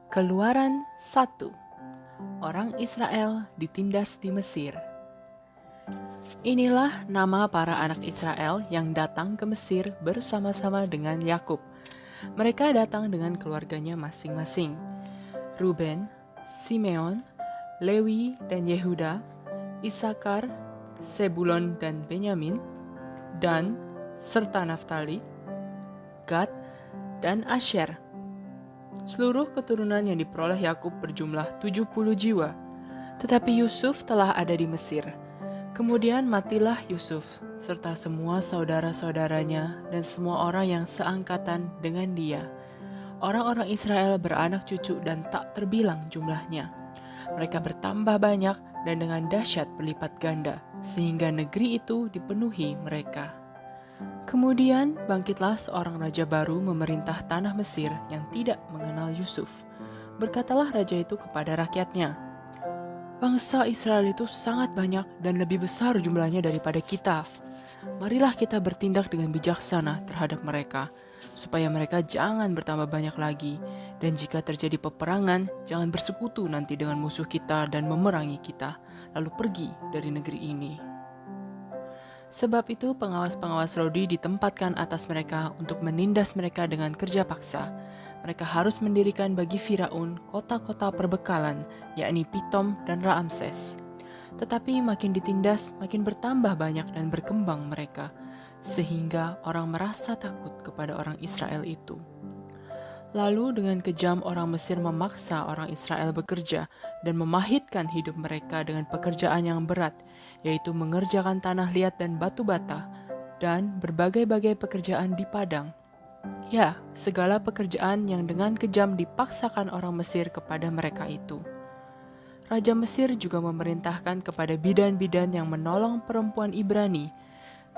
Keluaran 1. Orang Israel ditindas di Mesir. Inilah nama para anak Israel yang datang ke Mesir bersama-sama dengan Yakub. Mereka datang dengan keluarganya masing-masing. Ruben, Simeon, Lewi dan Yehuda, Isakar, Sebulon dan Benyamin, Dan serta Naftali, Gad dan Asher. Seluruh keturunan yang diperoleh Yakub berjumlah 70 jiwa. Tetapi Yusuf telah ada di Mesir. Kemudian matilah Yusuf, serta semua saudara-saudaranya dan semua orang yang seangkatan dengan dia. Orang-orang Israel beranak cucu dan tak terbilang jumlahnya. Mereka bertambah banyak dan dengan dahsyat berlipat ganda, sehingga negeri itu dipenuhi mereka. Kemudian bangkitlah seorang raja baru memerintah tanah Mesir yang tidak mengenal Yusuf. Berkatalah raja itu kepada rakyatnya, "Bangsa Israel itu sangat banyak dan lebih besar jumlahnya daripada kita. Marilah kita bertindak dengan bijaksana terhadap mereka, supaya mereka jangan bertambah banyak lagi. Dan jika terjadi peperangan, jangan bersekutu nanti dengan musuh kita dan memerangi kita, lalu pergi dari negeri ini." Sebab itu pengawas-pengawas Rodi ditempatkan atas mereka untuk menindas mereka dengan kerja paksa. Mereka harus mendirikan bagi Firaun kota-kota perbekalan, yakni Pitom dan Raamses. Tetapi makin ditindas, makin bertambah banyak dan berkembang mereka, sehingga orang merasa takut kepada orang Israel itu. Lalu dengan kejam orang Mesir memaksa orang Israel bekerja dan memahitkan hidup mereka dengan pekerjaan yang berat, yaitu mengerjakan tanah liat dan batu bata, dan berbagai-bagai pekerjaan di padang. Ya, segala pekerjaan yang dengan kejam dipaksakan orang Mesir kepada mereka itu. Raja Mesir juga memerintahkan kepada bidan-bidan yang menolong perempuan Ibrani,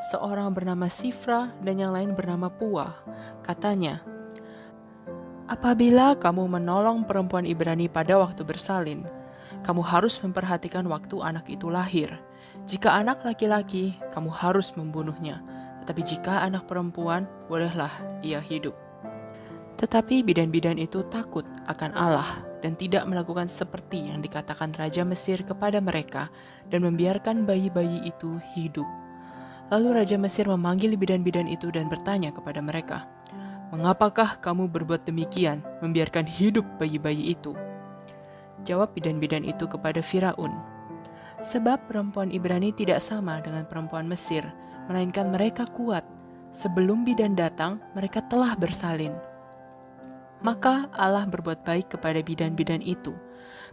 seorang bernama Sifra dan yang lain bernama Puah. Katanya, "Apabila kamu menolong perempuan Ibrani pada waktu bersalin, kamu harus memperhatikan waktu anak itu lahir. Jika anak laki-laki, kamu harus membunuhnya. Tetapi jika anak perempuan, bolehlah ia hidup." Tetapi bidan-bidan itu takut akan Allah dan tidak melakukan seperti yang dikatakan Raja Mesir kepada mereka dan membiarkan bayi-bayi itu hidup. Lalu Raja Mesir memanggil bidan-bidan itu dan bertanya kepada mereka, "Mengapakah kamu berbuat demikian, membiarkan hidup bayi-bayi itu?" Jawab bidan-bidan itu kepada Firaun, "Sebab perempuan Ibrani tidak sama dengan perempuan Mesir, melainkan mereka kuat. Sebelum bidan datang, mereka telah bersalin." Maka Allah berbuat baik kepada bidan-bidan itu.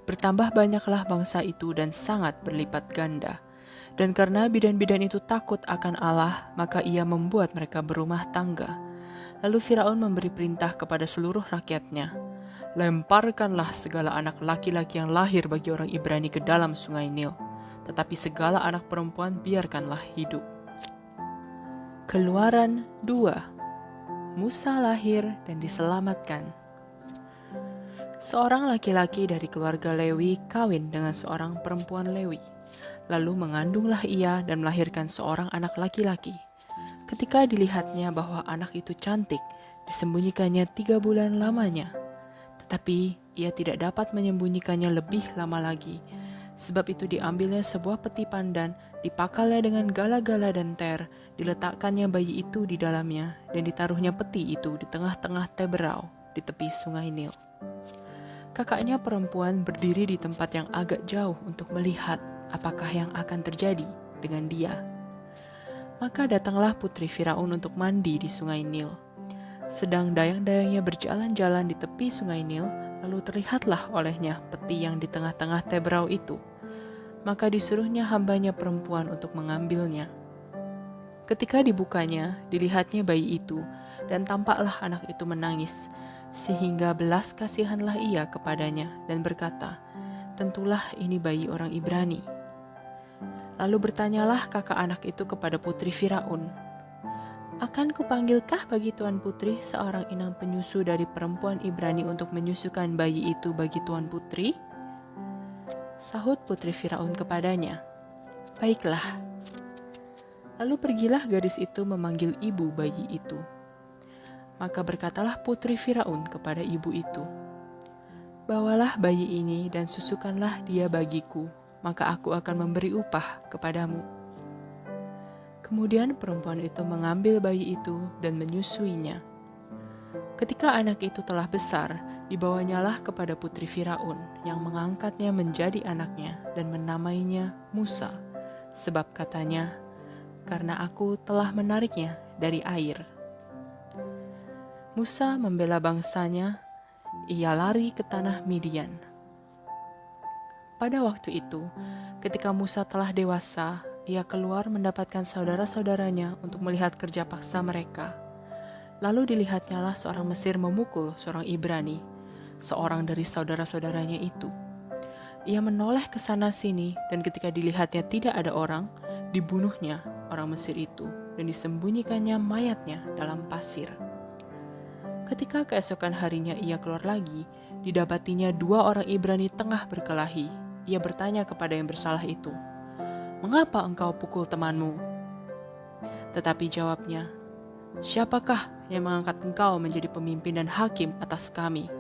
Bertambah banyaklah bangsa itu dan sangat berlipat ganda. Dan karena bidan-bidan itu takut akan Allah, maka ia membuat mereka berumah tangga. Lalu Firaun memberi perintah kepada seluruh rakyatnya, "Lemparkanlah segala anak laki-laki yang lahir bagi orang Ibrani ke dalam sungai Nil, tetapi segala anak perempuan biarkanlah hidup." Keluaran 2. Musa lahir dan diselamatkan. Seorang laki-laki dari keluarga Lewi kawin dengan seorang perempuan Lewi. Lalu mengandunglah ia dan melahirkan seorang anak laki-laki. Ketika dilihatnya bahwa anak itu cantik, disembunyikannya 3 bulan lamanya. Tetapi ia tidak dapat menyembunyikannya lebih lama lagi. Sebab itu diambilnya sebuah peti pandan, dipakalnya dengan gala-gala dan ter, diletakkannya bayi itu di dalamnya, dan ditaruhnya peti itu di tengah-tengah teberau, di tepi sungai Nil. Kakaknya perempuan berdiri di tempat yang agak jauh untuk melihat apakah yang akan terjadi dengan dia. Maka datanglah putri Firaun untuk mandi di sungai Nil. Sedang dayang-dayangnya berjalan-jalan di tepi sungai Nil, lalu terlihatlah olehnya peti yang di tengah-tengah teberau itu. Maka disuruhnya hambanya perempuan untuk mengambilnya. Ketika dibukanya, dilihatnya bayi itu, dan tampaklah anak itu menangis, sehingga belas kasihanlah ia kepadanya dan berkata, "Tentulah ini bayi orang Ibrani." Lalu bertanyalah kakak anak itu kepada putri Firaun, "Akan kupanggilkah bagi tuan putri seorang inang penyusu dari perempuan Ibrani untuk menyusukan bayi itu bagi tuan putri?" Sahut putri Firaun kepadanya, "Baiklah." Lalu pergilah gadis itu memanggil ibu bayi itu. Maka berkatalah putri Firaun kepada ibu itu, Bawalah bayi ini dan susukanlah dia bagiku, maka aku akan memberi upah kepadamu. Kemudian perempuan itu mengambil bayi itu dan menyusuinya. Ketika anak itu telah besar, dibawanyalah kepada putri Firaun yang mengangkatnya menjadi anaknya dan menamainya Musa, sebab katanya, "Karena aku telah menariknya dari air." Musa membela bangsanya, ia lari ke tanah Midian. Pada waktu itu, ketika Musa telah dewasa, ia keluar mendapatkan saudara-saudaranya untuk melihat kerja paksa mereka. Lalu dilihatnyalah seorang Mesir memukul seorang Ibrani, seorang dari saudara-saudaranya itu. Ia menoleh ke sana-sini, dan ketika dilihatnya tidak ada orang, dibunuhnya orang Mesir itu, dan disembunyikannya mayatnya dalam pasir. Ketika keesokan harinya ia keluar lagi, didapatinya 2 orang Ibrani tengah berkelahi. Ia bertanya kepada yang bersalah itu, "Mengapa engkau pukul temanmu?" Tetapi jawabnya, "Siapakah yang mengangkat engkau menjadi pemimpin dan hakim atas kami?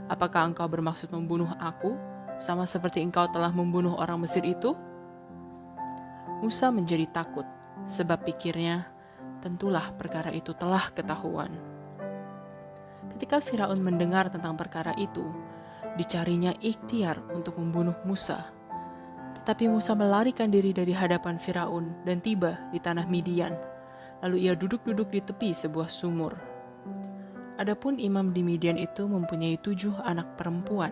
Apakah engkau bermaksud membunuh aku, sama seperti engkau telah membunuh orang Mesir itu?" Musa menjadi takut, sebab pikirnya, tentulah perkara itu telah ketahuan. Ketika Firaun mendengar tentang perkara itu, dicarinya ikhtiar untuk membunuh Musa. Tetapi Musa melarikan diri dari hadapan Firaun dan tiba di tanah Midian. Lalu ia duduk-duduk di tepi sebuah sumur. Adapun imam di Midian itu mempunyai 7 anak perempuan.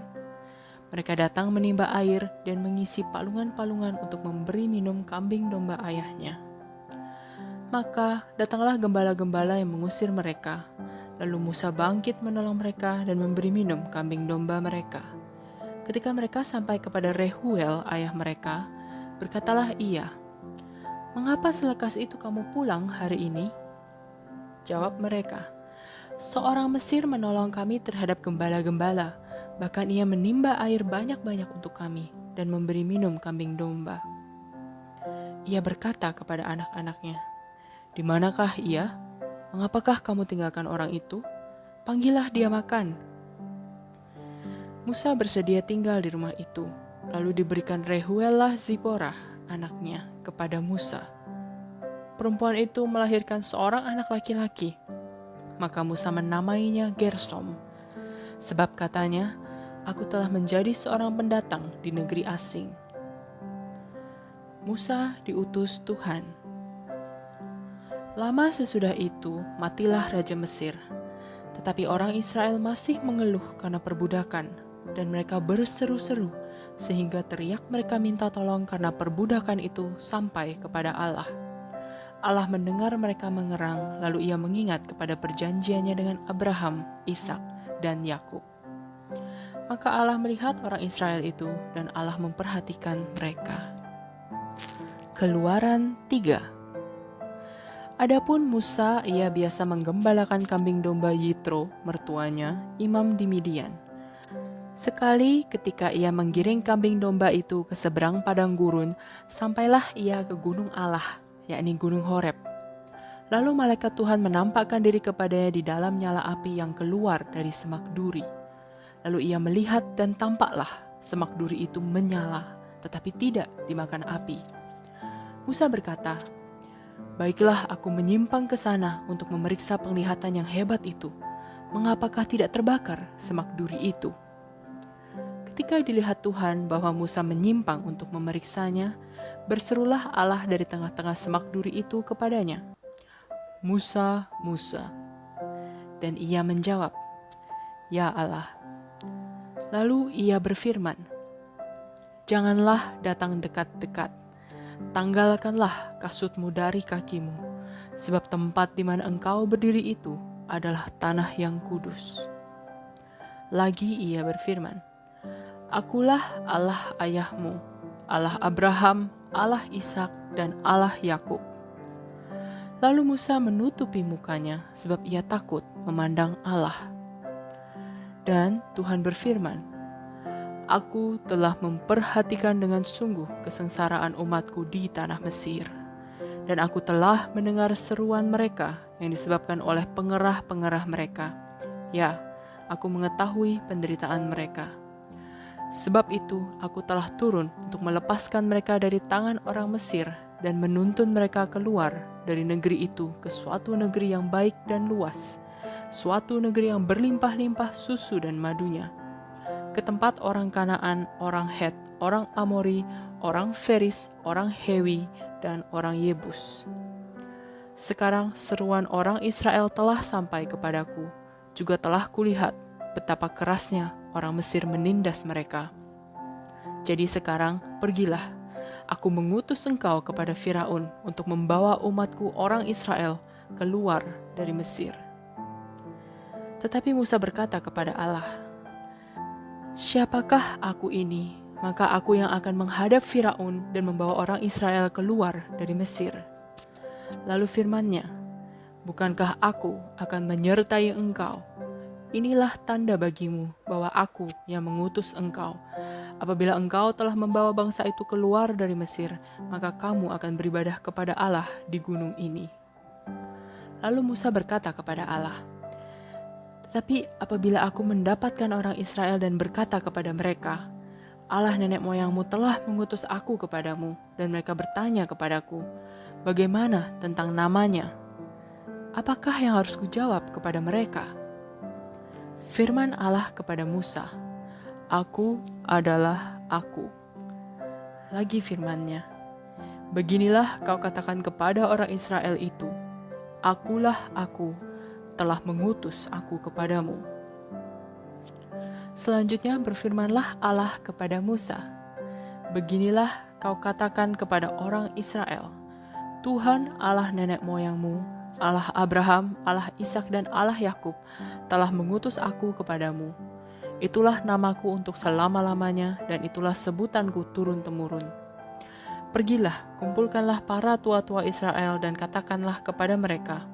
Mereka datang menimba air dan mengisi palungan-palungan untuk memberi minum kambing domba ayahnya. Maka datanglah gembala-gembala yang mengusir mereka. Lalu Musa bangkit menolong mereka dan memberi minum kambing domba mereka. Ketika mereka sampai kepada Rehuel, ayah mereka, berkatalah ia, "Mengapa selekas itu kamu pulang hari ini?" Jawab mereka, "Seorang Mesir menolong kami terhadap gembala-gembala, bahkan ia menimba air banyak-banyak untuk kami dan memberi minum kambing domba." Ia berkata kepada anak-anaknya, "Di manakah ia? Mengapakah kamu tinggalkan orang itu? Panggillah dia makan." Musa bersedia tinggal di rumah itu, lalu diberikan Rehuelah Ziporah, anaknya, kepada Musa. Perempuan itu melahirkan seorang anak laki-laki, maka Musa menamainya Gersom, sebab katanya, "Aku telah menjadi seorang pendatang di negeri asing." Musa diutus Tuhan. Lama sesudah itu, matilah Raja Mesir. Tetapi orang Israel masih mengeluh karena perbudakan, dan mereka berseru-seru, sehingga teriak mereka minta tolong karena perbudakan itu sampai kepada Allah. Allah mendengar mereka mengerang, lalu ia mengingat kepada perjanjiannya dengan Abraham, Ishak, dan Yakub. Maka Allah melihat orang Israel itu, dan Allah memperhatikan mereka. Keluaran 3. Adapun Musa, ia biasa menggembalakan kambing domba Yitro, mertuanya, imam di Midian. Sekali ketika ia menggiring kambing domba itu ke seberang padang gurun, sampailah ia ke gunung Allah, yakni gunung Horeb. Lalu malaikat Tuhan menampakkan diri kepadanya di dalam nyala api yang keluar dari semak duri. Lalu ia melihat dan tampaklah semak duri itu menyala, tetapi tidak dimakan api. Musa berkata, "Baiklah, aku menyimpang ke sana untuk memeriksa penglihatan yang hebat itu. Mengapakah tidak terbakar semak duri itu?" Ketika dilihat Tuhan bahwa Musa menyimpang untuk memeriksanya, berserulah Allah dari tengah-tengah semak duri itu kepadanya, "Musa, Musa." Dan ia menjawab, "Ya Allah." Lalu ia berfirman, "Janganlah datang dekat-dekat. Tanggalkanlah kasutmu dari kakimu, sebab tempat di mana engkau berdiri itu adalah tanah yang kudus." Lagi ia berfirman, "Akulah Allah ayahmu, Allah Abraham, Allah Ishak, dan Allah Yakub." Lalu Musa menutupi mukanya, sebab ia takut memandang Allah. Dan Tuhan berfirman, "Aku telah memperhatikan dengan sungguh kesengsaraan umatku di tanah Mesir, dan aku telah mendengar seruan mereka yang disebabkan oleh pengerah-pengerah mereka. Ya, aku mengetahui penderitaan mereka. Sebab itu aku telah turun untuk melepaskan mereka dari tangan orang Mesir dan menuntun mereka keluar dari negeri itu ke suatu negeri yang baik dan luas, suatu negeri yang berlimpah-limpah susu dan madunya, ke tempat orang Kanaan, orang Het, orang Amori, orang Feris, orang Hewi, dan orang Yebus. Sekarang seruan orang Israel telah sampai kepadaku, juga telah kulihat betapa kerasnya orang Mesir menindas mereka. Jadi sekarang pergilah, aku mengutus engkau kepada Firaun untuk membawa umatku orang Israel keluar dari Mesir. Tetapi Musa berkata kepada Allah, "Siapakah aku ini? Maka aku yang akan menghadap Firaun dan membawa orang Israel keluar dari Mesir." Lalu firman-Nya, "Bukankah aku akan menyertai engkau? Inilah tanda bagimu bahwa aku yang mengutus engkau. Apabila engkau telah membawa bangsa itu keluar dari Mesir, maka kamu akan beribadah kepada Allah di gunung ini." Lalu Musa berkata kepada Allah, "Tetapi apabila aku mendapatkan orang Israel dan berkata kepada mereka, Allah nenek moyangmu telah mengutus aku kepadamu, dan mereka bertanya kepadaku, bagaimana tentang namanya? Apakah yang harus kujawab kepada mereka?" Firman Allah kepada Musa, "Aku adalah Aku." Lagi firman-Nya, "Beginilah kau katakan kepada orang Israel itu, Akulah Aku, telah mengutus aku kepadamu." Selanjutnya berfirmanlah Allah kepada Musa, "Beginilah kau katakan kepada orang Israel, Tuhan Allah nenek moyangmu, Allah Abraham, Allah Ishak dan Allah Yakub telah mengutus aku kepadamu. Itulah namaku untuk selama-lamanya dan itulah sebutanku turun-temurun. Pergilah, kumpulkanlah para tua-tua Israel dan katakanlah kepada mereka,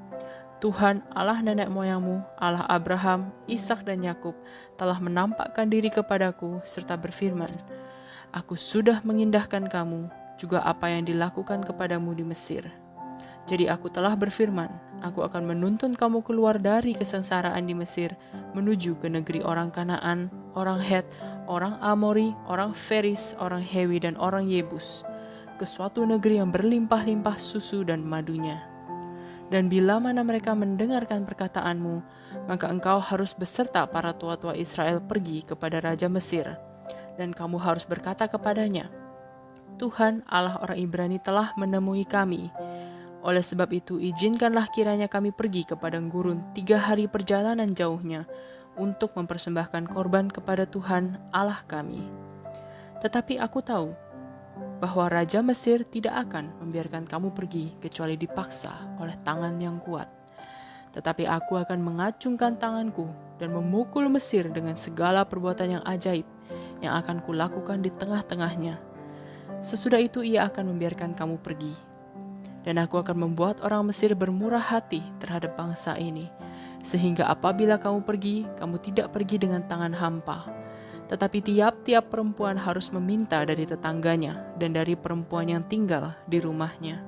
Tuhan Allah nenek moyangmu, Allah Abraham, Ishak dan Yakub telah menampakkan diri kepadaku serta berfirman, Aku sudah mengindahkan kamu, juga apa yang dilakukan kepadamu di Mesir. Jadi aku telah berfirman, aku akan menuntun kamu keluar dari kesengsaraan di Mesir, menuju ke negeri orang Kanaan, orang Het, orang Amori, orang Feris, orang Hewi, dan orang Yebus, ke suatu negeri yang berlimpah-limpah susu dan madunya. Dan bila mana mereka mendengarkan perkataanmu, maka engkau harus beserta para tua-tua Israel pergi kepada Raja Mesir, dan kamu harus berkata kepadanya, Tuhan Allah orang Ibrani telah menemui kami. Oleh sebab itu izinkanlah kiranya kami pergi ke padang gurun 3 hari perjalanan jauhnya untuk mempersembahkan korban kepada Tuhan Allah kami. Tetapi aku tahu bahwa Raja Mesir tidak akan membiarkan kamu pergi kecuali dipaksa oleh tangan yang kuat. Tetapi aku akan mengacungkan tanganku dan memukul Mesir dengan segala perbuatan yang ajaib yang akan kulakukan di tengah-tengahnya. Sesudah itu ia akan membiarkan kamu pergi. Dan aku akan membuat orang Mesir bermurah hati terhadap bangsa ini, sehingga apabila kamu pergi, kamu tidak pergi dengan tangan hampa. Tetapi tiap-tiap perempuan harus meminta dari tetangganya dan dari perempuan yang tinggal di rumahnya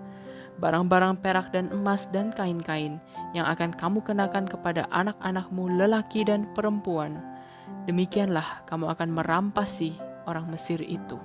barang-barang perak dan emas dan kain-kain yang akan kamu kenakan kepada anak-anakmu lelaki dan perempuan. Demikianlah kamu akan merampasi orang Mesir itu.